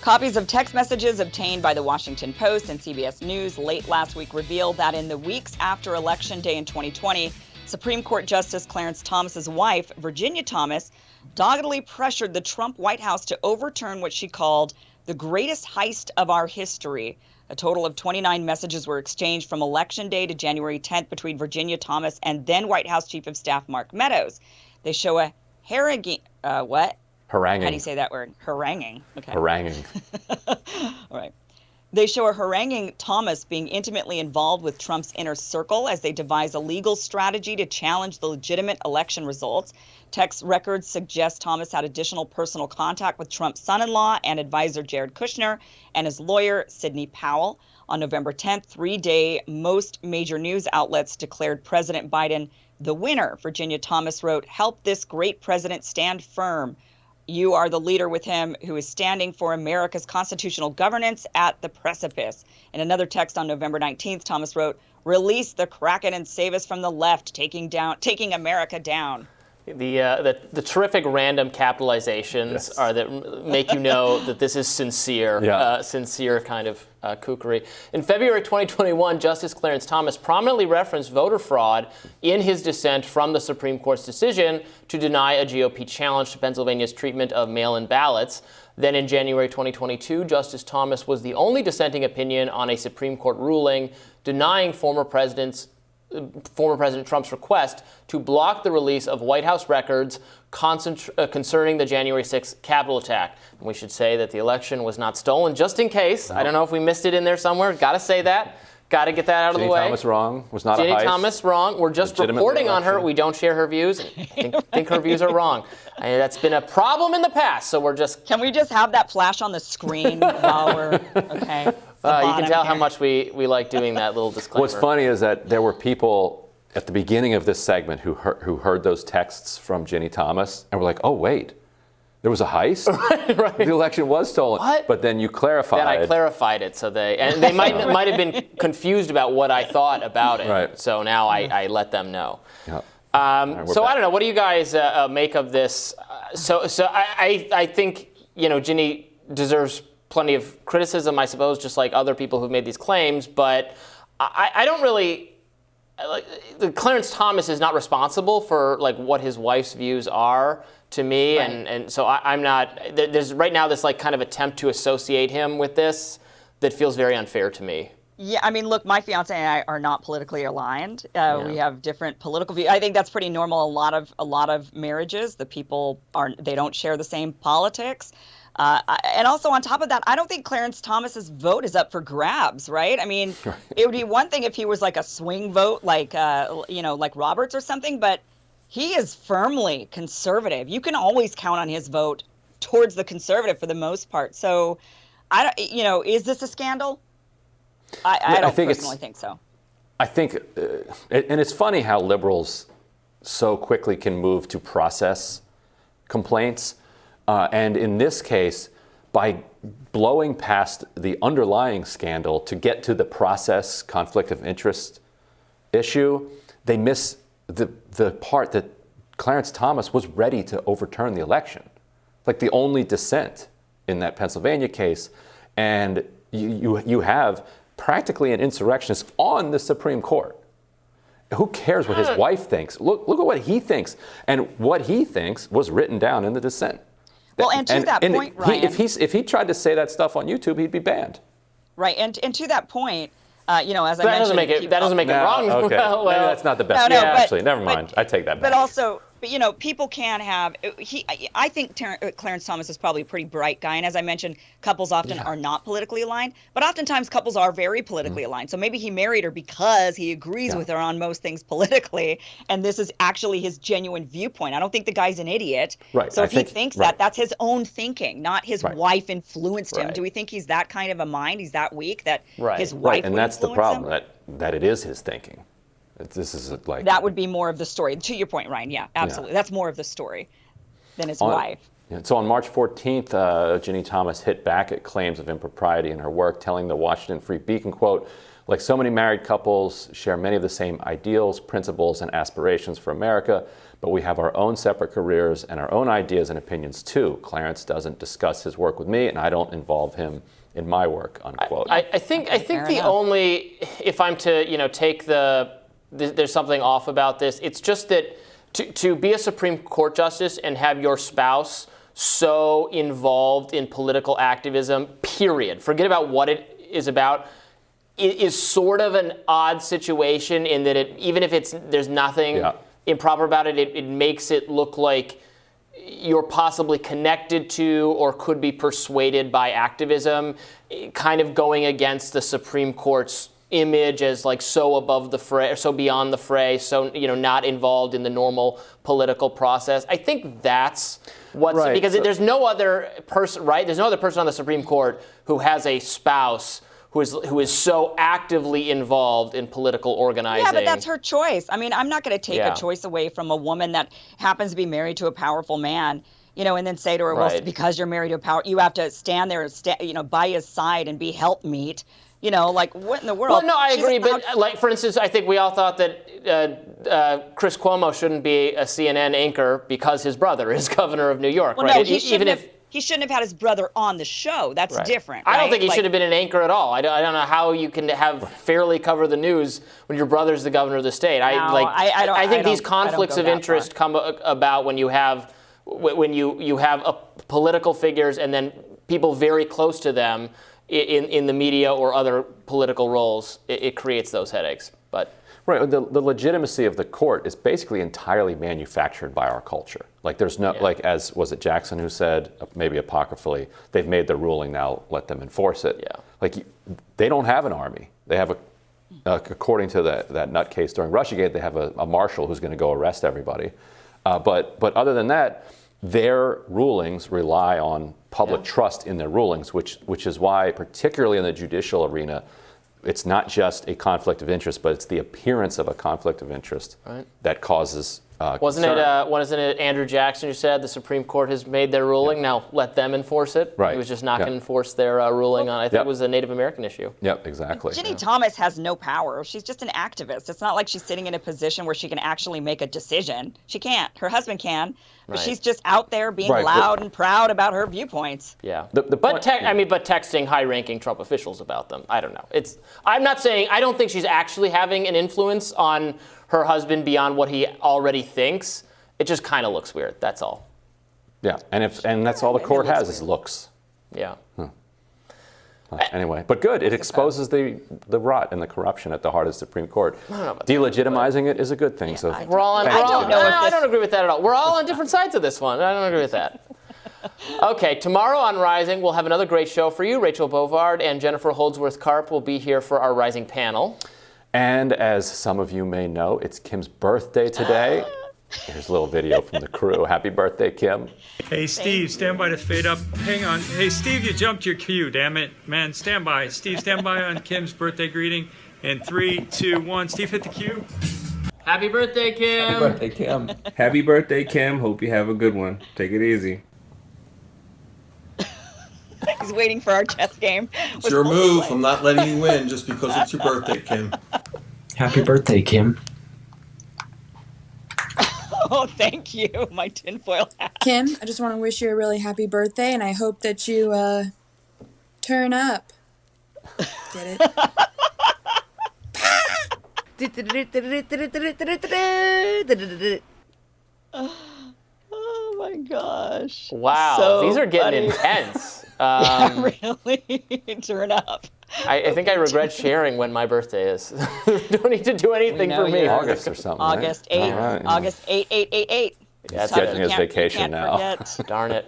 Copies of text messages obtained by the Washington Post and CBS News late last week revealed that in the weeks after Election Day in 2020, Supreme Court Justice Clarence Thomas's wife, Virginia Thomas, doggedly pressured the Trump White House to overturn what she called the greatest heist of our history. A total of 29 messages were exchanged from Election Day to January 10th between Virginia Thomas and then White House Chief of Staff Mark Meadows. They show a haranguing. Haranguing. How do you say that word? Haranguing. Okay. Haranguing. All right. They show a haranguing Thomas being intimately involved with Trump's inner circle as they devise a legal strategy to challenge the legitimate election results. Text records suggest Thomas had additional personal contact with Trump's son-in-law and advisor Jared Kushner and his lawyer Sidney Powell. On November 10th, 3-day, most major news outlets declared President Biden the winner. Virginia Thomas wrote, "Help this great president stand firm. You are the leader with him who is standing for America's constitutional governance at the precipice." In another text on November 19th, Thomas wrote, "Release the Kraken and save us from the left, taking America down." The terrific random capitalizations are that make you know that this is sincere, sincere kind of kookery. In February 2021, Justice Clarence Thomas prominently referenced voter fraud in his dissent from the Supreme Court's decision to deny a GOP challenge to Pennsylvania's treatment of mail-in ballots. Then in January 2022, Justice Thomas was the only dissenting opinion on a Supreme Court ruling denying former President Trump's request to block the release of White House records concerning the January 6th Capitol attack. And we should say that the election was not stolen, just in case. No. I don't know if we missed it in there somewhere. Got to say that. Got to get that out of the way. Ginni Thomas wrong. Was not a heist. Ginni Thomas wrong. We're just reporting on her. We don't share her views. I think her views are wrong. That's been a problem in the past, so we're just... Can we just have that flash on the screen while we're... Okay. You can tell how much we like doing that little disclaimer. What's funny is that there were people at the beginning of this segment who heard those texts from Ginni Thomas and were like, "Oh wait, there was a heist. right. The election was stolen." What? But then you clarified. Then I clarified it, so they might have been confused about what I thought about it. Right. So now I let them know. Yeah. So I don't know. What do you guys make of this? So I think Ginni deserves plenty of criticism, I suppose, just like other people who've made these claims. But I don't really Clarence Thomas is not responsible for what his wife's views are to me, right. and so I'm not. There's right now this kind of attempt to associate him with this that feels very unfair to me. Yeah, I mean, look, my fiance and I are not politically aligned. We have different political views. I think that's pretty normal. A lot of marriages, the people they don't share the same politics. And also on top of that, I don't think Clarence Thomas's vote is up for grabs, right? I mean, it would be one thing if he was like a swing vote, like Roberts or something, but he is firmly conservative. You can always count on his vote towards the conservative for the most part. So, is this a scandal? I don't personally think so. I think, and it's funny how liberals so quickly can move to process complaints. And in this case, by blowing past the underlying scandal to get to the process conflict of interest issue, they miss the part that Clarence Thomas was ready to overturn the election, like the only dissent in that Pennsylvania case. And you have practically an insurrectionist on the Supreme Court. Who cares what his wife thinks? Look at what he thinks. And what he thinks was written down in the dissent. Well, and to that point, Ryan, if he tried to say that stuff on YouTube, he'd be banned. Right, and to that point, as I mentioned, that doesn't make it wrong. Okay, well, maybe that's not the best. Actually, never mind. I take that back. But also, people can have. I think Clarence Thomas is probably a pretty bright guy, and as I mentioned, couples often are not politically aligned, but oftentimes couples are very politically aligned. So maybe he married her because he agrees with her on most things politically, and this is actually his genuine viewpoint. I don't think the guy's an idiot. Right. So if he thinks that's his own thinking, not his wife influenced him. Do we think he's that kind of a mind? He's that weak that his wife and that's the problem, that it is his thinking. This is that would be more of the story. To your point, Ryan. Yeah, absolutely. Yeah. That's more of the story than his wife. So on March 14th, Ginni Thomas hit back at claims of impropriety in her work, telling the Washington Free Beacon, quote, Like so many married couples share many of the same ideals, principles, and aspirations for America, but we have our own separate careers and our own ideas and opinions too. Clarence doesn't discuss his work with me, and I don't involve him in my work, unquote. I think the only, if I'm to, take there's something off about this, it's just that to be a Supreme Court justice and have your spouse so involved in political activism, period, forget about what it is about, it is sort of an odd situation in that even if there's nothing improper about it, it makes it look like you're possibly connected to or could be persuaded by activism, kind of going against the Supreme Court's image as like so above the fray, or so beyond the fray, so not involved in the normal political process. I think that's what's right. Because there's no other person, right? There's no other person on the Supreme Court who has a spouse who is so actively involved in political organizing. Yeah, but that's her choice. I mean, I'm not going to take a choice away from a woman that happens to be married to a powerful man, and then say to her, well, because you're married to you have to stand there, by his side and be helpmeet. Like what in the world? Well, no, I agree. But like, for instance, I think we all thought that Chris Cuomo shouldn't be a CNN anchor because his brother is governor of New York, well, right? No, he shouldn't have had his brother on the show. That's different. Right? I don't think he should have been an anchor at all. I don't know how you can fairly cover the news when your brother's the governor of the state. I think these conflicts of interest come about when you have political figures and then people very close to them in the media or other political roles. It creates those headaches. But right, the legitimacy of the court is basically entirely manufactured by our culture. Like there's no, as was it Jackson who said, maybe apocryphally, they've made their ruling, now let them enforce it. Yeah. Like they don't have an army. They have according to that nutcase during Russiagate, they have a marshal who's going to go arrest everybody. But other than that, their rulings rely on public trust in their rulings, which is why, particularly in the judicial arena, it's not just a conflict of interest, but it's the appearance of a conflict of interest that causes Wasn't it Andrew Jackson who said the Supreme Court has made their ruling, now let them enforce it? Right. He was just not going to enforce their ruling on, I think it was a Native American issue. Yep, exactly. Ginni Thomas has no power. She's just an activist. It's not like she's sitting in a position where she can actually make a decision. She can't. Her husband can. But she's just out there being loud and proud about her viewpoints. Yeah. But texting high-ranking Trump officials about them, I don't know. I'm not saying, I don't think she's actually having an influence on her husband beyond what he already thinks. It just kind of looks weird, that's all. Yeah, and that's all the court has is looks. Yeah. Anyway, but good. It exposes the rot and the corruption at the heart of the Supreme Court. Delegitimizing it is a good thing. I don't agree with that at all. We're all on different sides of this one. I don't agree with that. Okay, tomorrow on Rising, we'll have another great show for you. Rachel Bovard and Jennifer Holdsworth-Karp will be here for our Rising panel. And as some of you may know, it's Kim's birthday today. Here's a little video from the crew. Happy birthday, Kim. Hey, Steve, stand by to fade up. Hang on. Hey, Steve, you jumped your cue, damn it. Man, stand by. Steve, stand by on Kim's birthday greeting. In 3, 2, 1. Steve, hit the cue. Happy birthday, Kim. Happy birthday, Kim. Happy birthday, Kim. Hope you have a good one. Take it easy. He's waiting for our chess game. It's your move. I'm not letting you win just because it's your birthday, Kim. Happy birthday, Kim. Oh, thank you, my tinfoil hat. Kim, I just want to wish you a really happy birthday, and I hope that you turn up. Get it? Oh my gosh. Wow, so these are getting intense. Really, turn up. I think I regret sharing when my birthday is. Don't need to do anything for me. August or something. August 8th. Right? August 8. That's getting his vacation now. Darn it.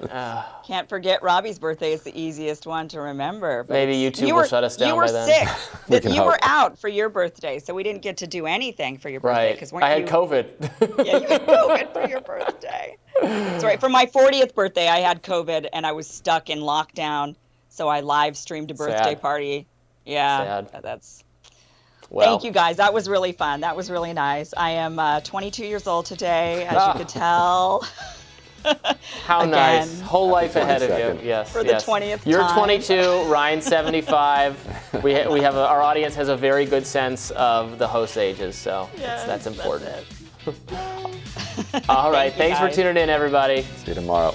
Can't forget Robby's birthday is the easiest one to remember. But maybe YouTube will shut us down by then. You were sick. You were out for your birthday, so we didn't get to do anything for your birthday. Right. I had COVID. Yeah, you had COVID for your birthday. That's right. For my 40th birthday, I had COVID, and I was stuck in lockdown, so I live streamed a birthday party. Yeah. Sad. Thank you, guys. That was really fun. That was really nice. I am 22 years old today, as you could tell. How Again. nice. Whole life ahead of 22nd. you. Yes. For the 20th You're time. 22, Ryan's 75. We have our audience has a very good sense of the host ages, so that's important. That's it. All right. Thank you, Thanks for guys. tuning in, everybody. See you tomorrow.